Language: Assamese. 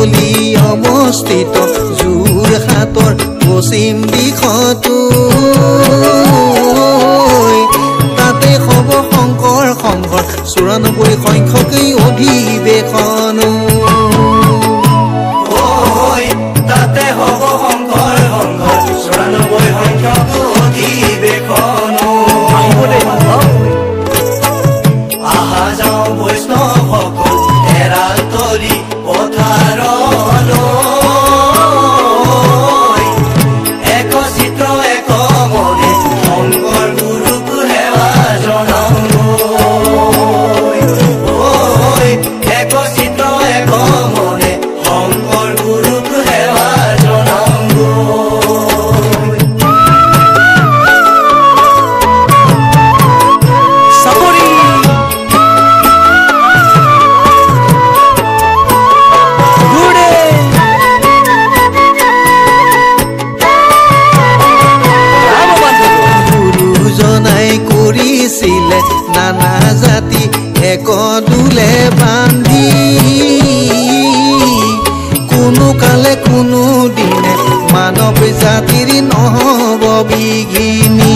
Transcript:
পল্লী অৱস্থিত যোৰহাটৰ পশ্চিম দিশতো তাতে হ'ব শংকৰ সংঘৰ 94 সংখ্যকেই অধিৱেশন তাতে হ'ব শংকৰ সংঘৰ 94 সংখ্যক অধিৱেশন আহা যাওঁ বৈষ্ণৱসকল এৰাল তলি পথাৰলৈ এক চিত্ৰ এক মনে শংকৰ গুৰুক সেৱা জনাওঁগৈ এক চিত্ৰ এক মনে শংকৰ গুৰুক সেৱা জনাওঁগৈ চাপৰি গুৰুজনাই কৰিছিলে নানা জাতি এক দোলে বান্ধি কোনো কালে কোনো দিনে মানৱ জাতিৰ নহ'ব বিঘিনি